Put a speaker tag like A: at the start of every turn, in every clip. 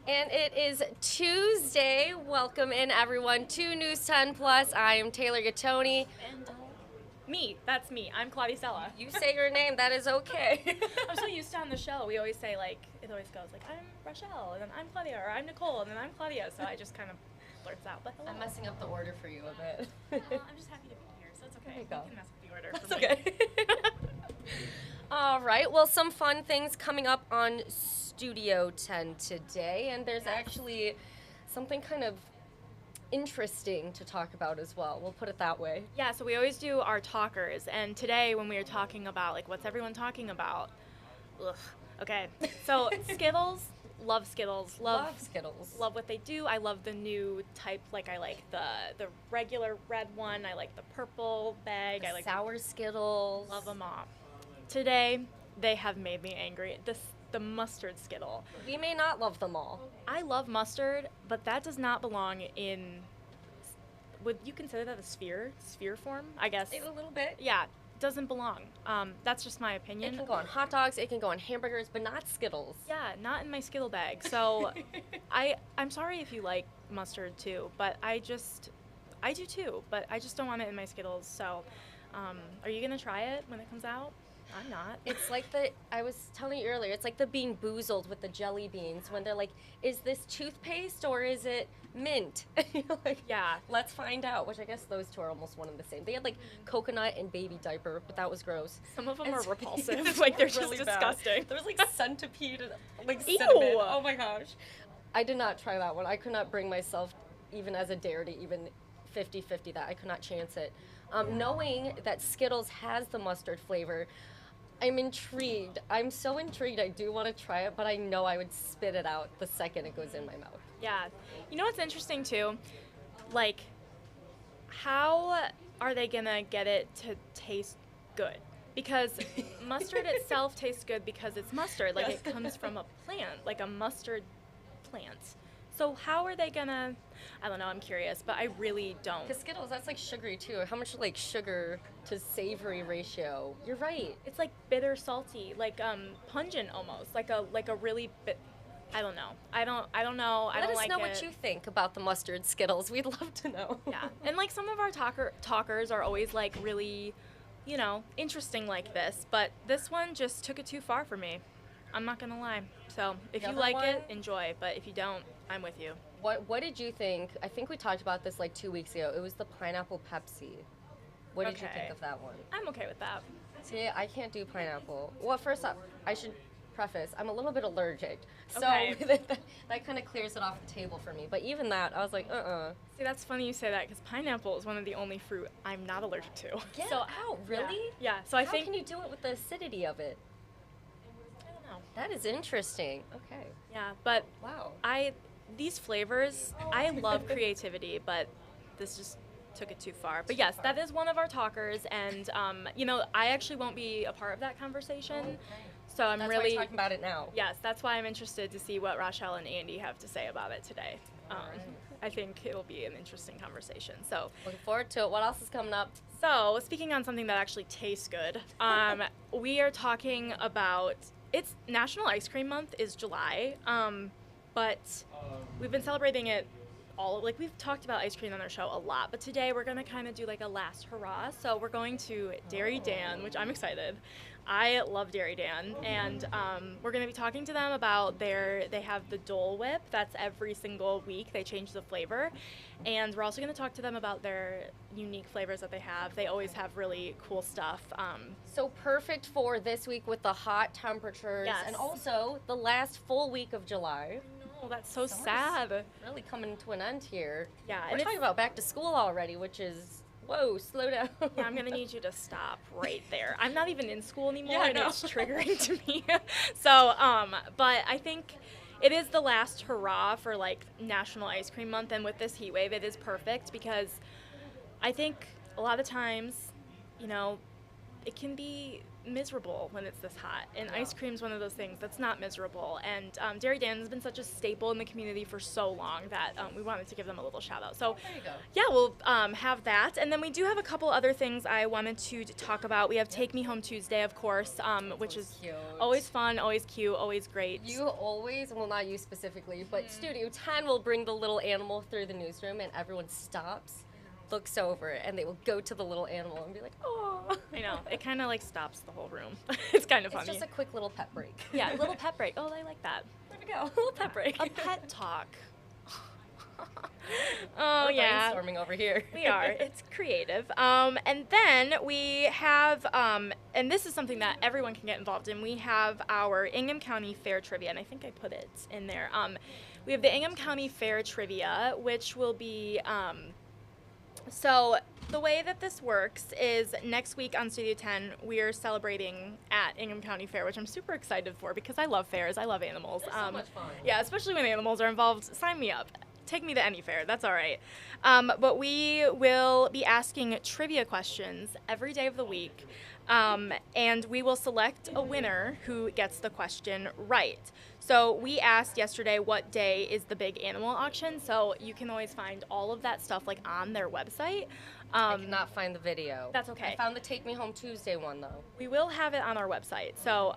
A: And it is Tuesday. Welcome in, everyone, to News 10 Plus. I am Taylor Gattoni.
B: And that's me. I'm Claudia Sella.
A: You say your name, that is okay.
B: I'm so used to on the show. We always say, like, it always goes, like, I'm Rochelle, and then I'm Claudia, or I'm Nicole, and then I'm Claudia. So I just kind of blurts out. But hello.
A: I'm messing up the order for you a bit.
B: I'm just happy to be here, so it's okay.
A: There you go.
B: You can mess with the order
A: That's
B: for me.
A: okay. All right. Well, some fun things coming up on Studio 10 today, and there's actually something kind of interesting to talk about as well. We'll put it that way.
B: Yeah, so we always do our talkers, and today when we were talking about, like, what's everyone talking about? Ugh. Okay, so Skittles, love Skittles.
A: Love Skittles.
B: Love what they do. I love the new type, like I like the regular red one. I like the purple bag. I like
A: sour Skittles.
B: Love them all. Today, they have made me angry. The mustard Skittle.
A: We may not love them all.
B: I love mustard, but that does not belong in. Would you consider that a sphere form? I guess.
A: A little bit.
B: Yeah, doesn't belong. That's just my opinion.
A: It can go on hot dogs. It can go on hamburgers, but not Skittles.
B: Yeah, not in my Skittle bag. So, I'm sorry if you like mustard too, but I do too. But I just don't want it in my Skittles. So, are you gonna try it when it comes out? I'm not.
A: It's like I was telling you earlier, it's like the Bean Boozled with the jelly beans when they're like, is this toothpaste or is it mint? Like,
B: Yeah.
A: let's find out, which I guess those two are almost one and the same. They had like coconut and baby diaper, but that was gross.
B: Some of them
A: And
B: are
A: so-
B: repulsive. Like, they're
A: really
B: just
A: bad.
B: disgusting.
A: There was like centipede and like
B: Ew.
A: cinnamon. Oh my gosh. I did not try that one. I could not bring myself, even as a dare, to even 50-50 that. I could not chance it. Knowing that Skittles has the mustard flavor, I'm intrigued. I'm so intrigued. I do want to try it, but I know I would spit it out the second it goes in my mouth.
B: Yeah. You know what's interesting too? Like, how are they gonna get it to taste good? Because mustard itself tastes good because it's mustard. Like,
A: Yes.
B: it comes from a plant, like a mustard plant. So how are they gonna? I don't know. I'm curious, but I really don't.
A: Because Skittles, that's like sugary too. How much like sugar to savory ratio? You're right.
B: It's like bitter, salty, like pungent almost, like a really bit. I don't know. I don't know. I
A: Let
B: don't
A: us
B: like
A: know
B: it.
A: what you think about the mustard Skittles. We'd love to know.
B: Yeah, and like some of our talkers are always like really, interesting like this, but this one just took it too far for me. I'm not gonna lie. So if
A: The
B: you
A: other
B: like
A: one?
B: it, enjoy. But if you don't, I'm with you.
A: What did you think? I think we talked about this like 2 weeks ago. It was the pineapple Pepsi. What did you
B: Okay.
A: think of that one?
B: I'm okay with that.
A: See, I can't do pineapple. Well, first off, I should preface, I'm a little bit allergic. So
B: Okay.
A: that kind of clears it off the table for me. But even that, I was like,
B: See, that's funny you say that because pineapple is one of the only fruit I'm not allergic to.
A: Get
B: so
A: out, really?
B: Yeah. So I
A: How
B: think
A: can you do it with the acidity of it?
B: I don't know.
A: That is interesting. Okay.
B: Yeah, but
A: Wow.
B: these flavors, I love creativity, but this just took it too far. But yes, that is one of our talkers, and I actually won't be a part of that conversation, so I'm
A: That's why
B: really
A: we're talking about it now.
B: yes, that's why I'm interested to see what Rochelle and Andy have to say about it today. I think it'll be an interesting conversation. So.
A: Looking forward to it. What else is coming up?
B: So, speaking on something that actually tastes good, we are talking about it's National Ice Cream Month is July, but we've been celebrating it we've talked about ice cream on our show a lot, but today we're gonna kind of do like a last hurrah. So we're going to Dairy Dan, which I'm excited. I love Dairy Dan, and we're gonna be talking to them about they have the Dole Whip. That's every single week they change the flavor, and we're also gonna talk to them about their unique flavors that they have. They always have really cool stuff.
A: So perfect for this week with the hot temperatures
B: Yes.
A: and also the last full week of July.
B: Oh, that's so
A: Summer's
B: sad.
A: Really coming to an end here.
B: Yeah,
A: We're
B: and
A: talking about back to school already, which is, whoa, slow down.
B: Yeah, I'm gonna need you to stop right there. I'm not even in school anymore,
A: Yeah, I
B: and
A: know.
B: it's triggering to me. So, but I think it is the last hurrah for like National Ice Cream Month, and with this heat wave, it is perfect because I think a lot of times, it can be miserable when it's this hot, and
A: Yeah.
B: ice cream's one of those things that's not miserable. And Dairy Dan's been such a staple in the community for so long that we wanted to give them a little shout out. So
A: There you go.
B: yeah, we'll have that, and then we do have a couple other things I wanted to talk about. We have Take Me Home Tuesday, of course, which is
A: Cute.
B: always fun, always cute, always great.
A: You always, well, not you specifically, but Studio 10 will bring the little animal through the newsroom, and everyone stops, looks over, and they will go to the little animal and be like, oh.
B: I know, it kind of like stops the whole room. It's kind of
A: It's
B: funny.
A: just a quick little pet break.
B: Yeah, a little pet break. Oh, I like that.
A: There we go. A little pet break.
B: A pet talk. Oh,
A: We're
B: yeah.
A: brainstorming over here.
B: We are. It's creative. And then we have, and this is something that everyone can get involved in. We have our Ingham County Fair Trivia, and I think I put it in there. We have the Ingham County Fair Trivia, which will be, so the way that this works is next week on Studio 10, we are celebrating at Ingham County Fair, which I'm super excited for because I love fairs. I love animals.
A: They're so much fun.
B: Yeah, especially when animals are involved. Sign me up. Take me to any fair. That's all right. But we will be asking trivia questions every day of the week. And we will select a winner who gets the question right. So we asked yesterday what day is the big animal auction. So you can always find all of that stuff like on their website.
A: I cannot find the video.
B: That's okay.
A: I found the Take Me Home Tuesday one, though.
B: We will have it on our website. So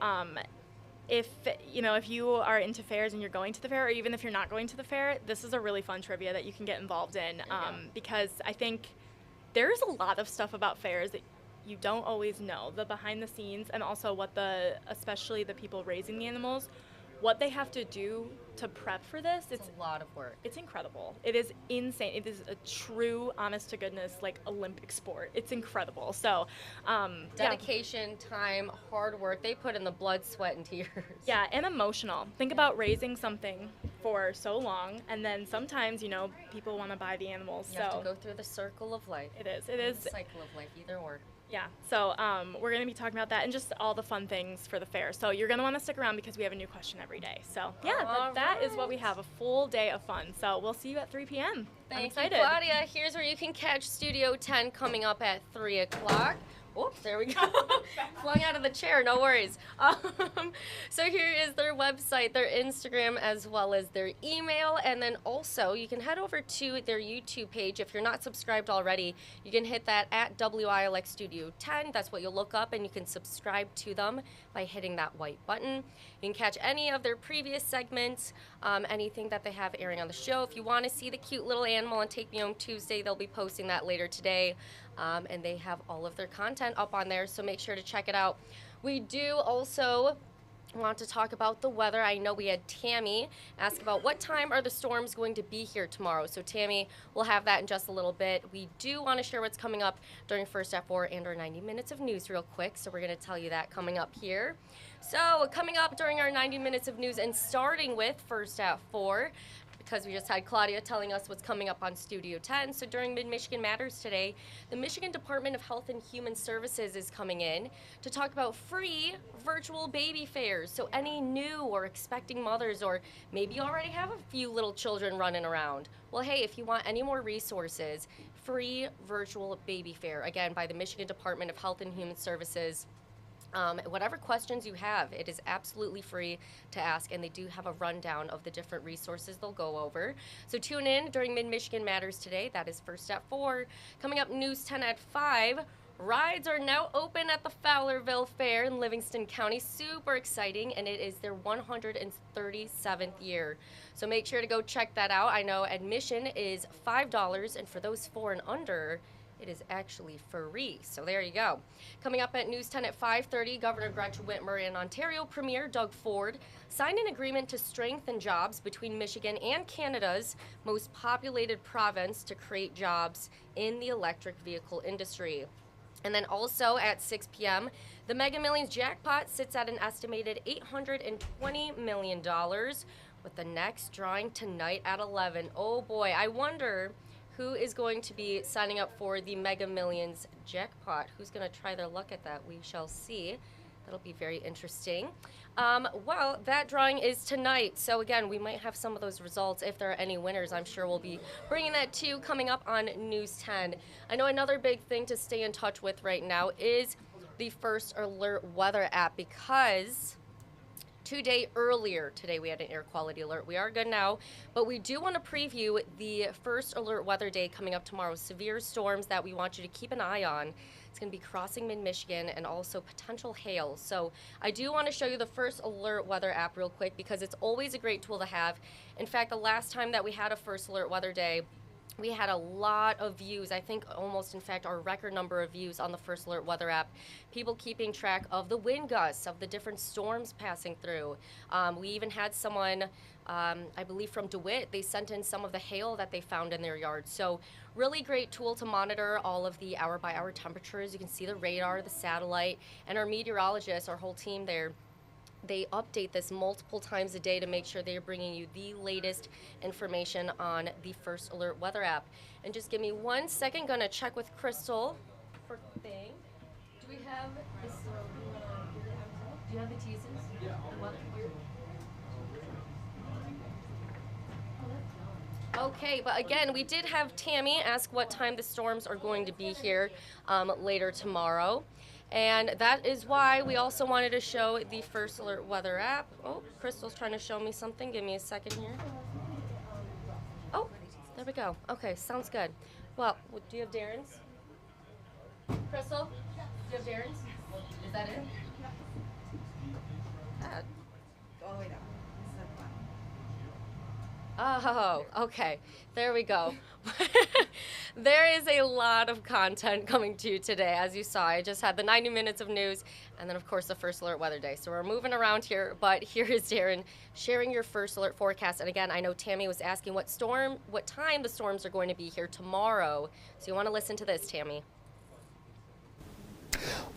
B: if you are into fairs and you're going to the fair, or even if you're not going to the fair, this is a really fun trivia that you can get involved in, because I think there's a lot of stuff about fairs that you don't always know, the behind the scenes, and also especially the people raising the animals, what they have to do to prep for this.
A: It's a lot of work.
B: It's incredible. It is insane. It is a true, honest to goodness, like Olympic sport. It's incredible. So,
A: Dedication, time, hard work. They put in the blood, sweat, and tears.
B: Yeah, and emotional. Think about raising something for so long, and then sometimes, people want to buy the animals.
A: You have to go through the circle of life.
B: It is. It is.
A: The cycle of life, either or.
B: Yeah, so we're going to be talking about that and just all the fun things for the fair. So you're going to want to stick around because we have a new question every day. So yeah, that is what we have, a full day of fun. So we'll see you at 3 p.m. I'm excited.
A: Thank you, Claudia. Here's where you can catch Studio 10 coming up at 3 o'clock. Oh, there we go. Flung out of the chair, no worries. So here is their website, their Instagram, as well as their email. And then also, you can head over to their YouTube page. If you're not subscribed already, you can hit that at WILX Studio 10. That's what you'll look up, and you can subscribe to them by hitting that white button. You can catch any of their previous segments, anything that they have airing on the show. If you want to see the cute little animal on Take Me Home Tuesday, they'll be posting that later today. And they have all of their content up on there, so make sure to check it out. We do also want to talk about the weather. I know we had Tammy ask about what time are the storms going to be here tomorrow. So Tammy, we'll have that in just a little bit. We do want to share what's coming up during First at 4 and our 90 minutes of news real quick. So we're going to tell you that coming up here. So coming up during our 90 minutes of news and starting with First at 4, because we just had Claudia telling us what's coming up on Studio 10. So during Mid-Michigan Matters today, the Michigan Department of Health and Human Services is coming in to talk about free virtual baby fairs. So any new or expecting mothers, or maybe you already have a few little children running around. Well, hey, if you want any more resources, free virtual baby fair, again, by the Michigan Department of Health and Human Services. Whatever questions you have, it is absolutely free to ask, and they do have a rundown of the different resources they'll go over. So tune in during Mid-Michigan Matters today. That is First at 4. Coming up, News 10 at 5. Rides are now open at the Fowlerville Fair in Livingston County. Super exciting, and it is their 137th year. So make sure to go check that out. I know admission is $5, and for those 4 and under, it is actually free. So there you go. Coming up at News 10 at 5:30, Governor Gretchen Whitmer and Ontario Premier Doug Ford signed an agreement to strengthen jobs between Michigan and Canada's most populated province to create jobs in the electric vehicle industry. And then also at 6 p.m., the Mega Millions jackpot sits at an estimated $820 million with the next drawing tonight at 11. Oh boy, I wonder who is going to be signing up for the Mega Millions jackpot. Who's going to try their luck at that? We shall see. That'll be very interesting. Well, that drawing is tonight. So again, we might have some of those results. If there are any winners, I'm sure we'll be bringing that to you coming up on News 10. I know another big thing to stay in touch with right now is the first alert weather app because today we had an air quality alert. We are good now, but we do want to preview the first alert weather day coming up tomorrow. Severe storms that we want you to keep an eye on. It's going to be crossing mid-Michigan and also potential hail. So I do want to show you the first alert weather app real quick because it's always a great tool to have. In fact, the last time that we had a first alert weather day, we had a lot of views. I think almost, in fact, our record number of views on the first alert weather app. People keeping track of the wind gusts, of the different storms passing through. We even had someone, I believe from DeWitt, they sent in some of the hail that they found in their yard. So really great tool to monitor all of the hour-by-hour temperatures. You can see the radar, the satellite, and our meteorologists, our whole team there, they update this multiple times a day to make sure they are bringing you the latest information on the first alert weather app. And just give me 1 second, gonna check with Crystal for thing. Do we have this? Do you have the teases? Yeah. The weather? Okay, but again, we did have Tammy ask what time the storms are going to be here later tomorrow. And that is why we also wanted to show the first alert weather app. Oh, Crystal's trying to show me something. Give me a second here. Oh, there we go. Okay, sounds good. Well, do you have Darrin's? Crystal, do you have Darrin's? Is that it?
C: All the way down.
A: Oh, okay. There we go. There is a lot of content coming to you today. As you saw, I just had the 90 minutes of news and then, of course, the first alert weather day. So we're moving around here, but here is Darrin sharing your first alert forecast. And again, I know Tammy was asking what time the storms are going to be here tomorrow. So you want to listen to this, Tammy.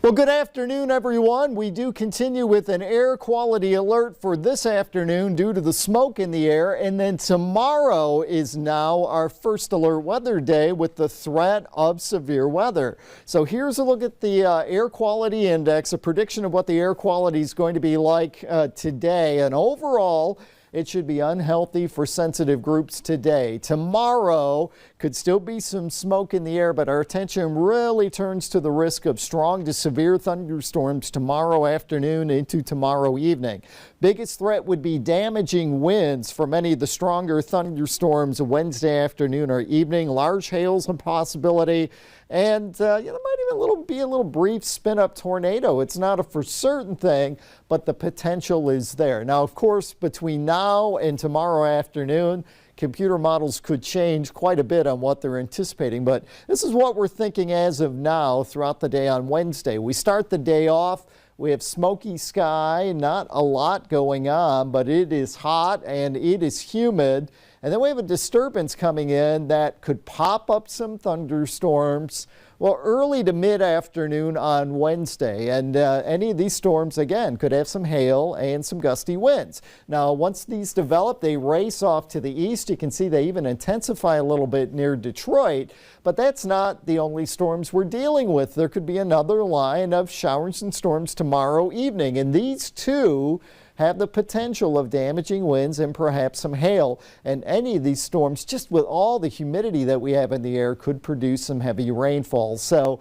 D: Well, good afternoon, everyone. We do continue with an air quality alert for this afternoon due to the smoke in the air. And then tomorrow is now our first alert weather day with the threat of severe weather. So here's a look at the air quality index, a prediction of what the air quality is going to be like today. And overall, it should be unhealthy for sensitive groups today. Tomorrow could still be some smoke in the air, but our attention really turns to the risk of strong to severe thunderstorms tomorrow afternoon into tomorrow evening. Biggest threat would be damaging winds for many of the stronger thunderstorms Wednesday afternoon or evening. Large hail's a possibility. And there might even be a little brief spin-up tornado. It's not a for certain thing, but the potential is there. Now, of course, between now and tomorrow afternoon, computer models could change quite a bit on what they're anticipating, but this is what we're thinking as of now throughout the day on Wednesday. We start the day off. We have smoky sky, not a lot going on, but it is hot and it is humid. And then we have a disturbance coming in that could pop up some thunderstorms, well, early to mid-afternoon on Wednesday. And any of these storms, again, could have some hail and some gusty winds. Now, once these develop, they race off to the east. You can see they even intensify a little bit near Detroit. But that's not the only storms we're dealing with. There could be another line of showers and storms tomorrow evening. And these two have the potential of damaging winds and perhaps some hail. And any of these storms, just with all the humidity that we have in the air, could produce some heavy rainfall. So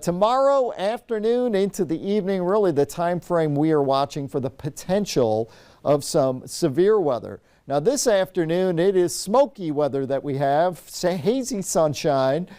D: tomorrow afternoon into the evening, really the time frame we are watching for the potential of some severe weather. Now this afternoon, it is smoky weather that we have, hazy sunshine,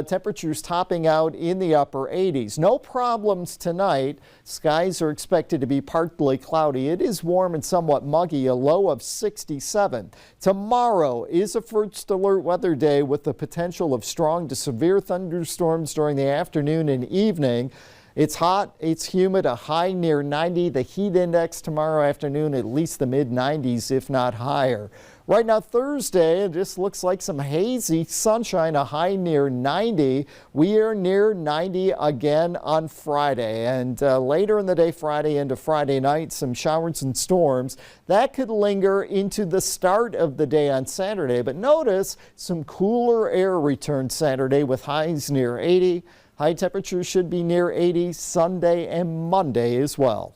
D: temperatures topping out in the upper 80s. No problems tonight. Skies are expected to be partly cloudy. It is warm and somewhat muggy, a low of 67. Tomorrow is a first alert weather day with the potential of strong to severe thunderstorms during the afternoon and evening. It's hot, it's humid, a high near 90. The heat index tomorrow afternoon, at least the mid-90s, if not higher. Right now, Thursday, it just looks like some hazy sunshine, a high near 90. We are near 90 again on Friday. And later in the day, Friday into Friday night, some showers and storms. That could linger into the start of the day on Saturday. But notice some cooler air returns Saturday with highs near 80. High temperatures should be near 80 Sunday and Monday as well.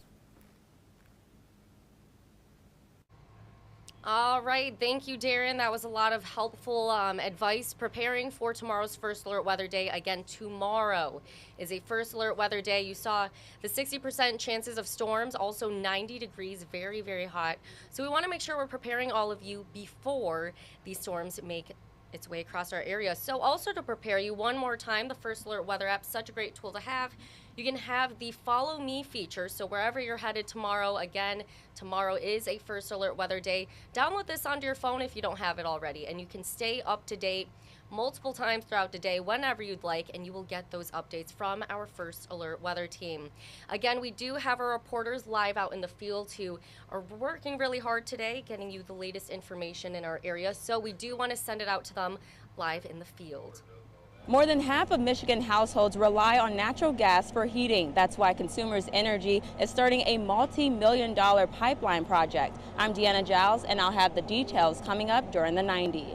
A: All right, thank you, Darrin. That was a lot of helpful advice preparing for tomorrow's first alert weather day. Again, tomorrow is a first alert weather day. You saw the 60% chances of storms, also 90 degrees, very, very hot. So we want to make sure we're preparing all of you before these storms make its way across our area. So also to prepare you one more time, the First Alert Weather app, such a great tool to have. You can have the Follow Me feature, so wherever you're headed tomorrow, again, tomorrow is a First Alert Weather day. Download this onto your phone if you don't have it already, and you can stay up to date multiple times throughout the day whenever you'd like, and you will get those updates from our First Alert Weather team. Again, we do have our reporters live out in the field who are working really hard today getting you the latest information in our area, so we do want to send it out to them live in the field.
E: More than half of Michigan households rely on natural gas for heating. That's why Consumers Energy is starting a multi-million-dollar pipeline project. I'm Deanna Giles, and I'll have the details coming up during the 90.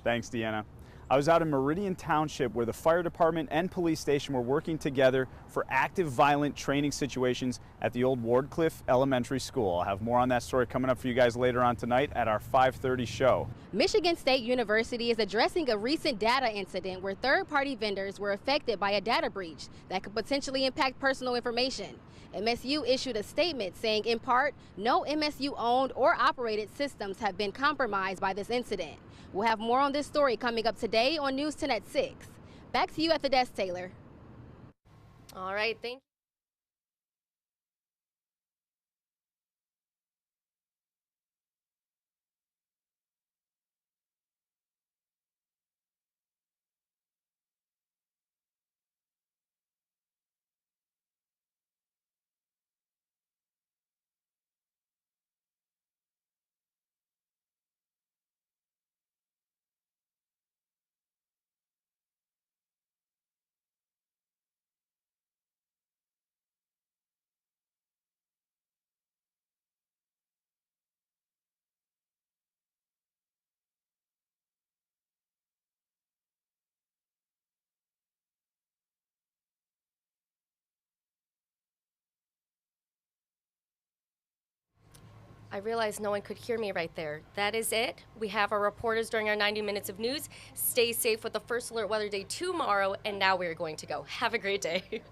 F: Thanks, Deanna. I was out in Meridian Township where the fire department and police station were working together for active violent training situations at the old Wardcliff Elementary School. I'll have more on that story coming up for you guys later on tonight at our 5:30 show.
G: Michigan State University is addressing a recent data incident where third-party vendors were affected by a data breach that could potentially impact personal information. MSU issued a statement saying, in part, no MSU-owned or operated systems have been compromised by this incident. We'll have more on this story coming up today on News 10 at 6. Back to you at the desk, Taylor.
A: All right, thank you. I realized no one could hear me right there. That is it. We have our reporters during our 90 minutes of news. Stay safe with the First Alert Weather Day tomorrow, and now we're going to go. Have a great day.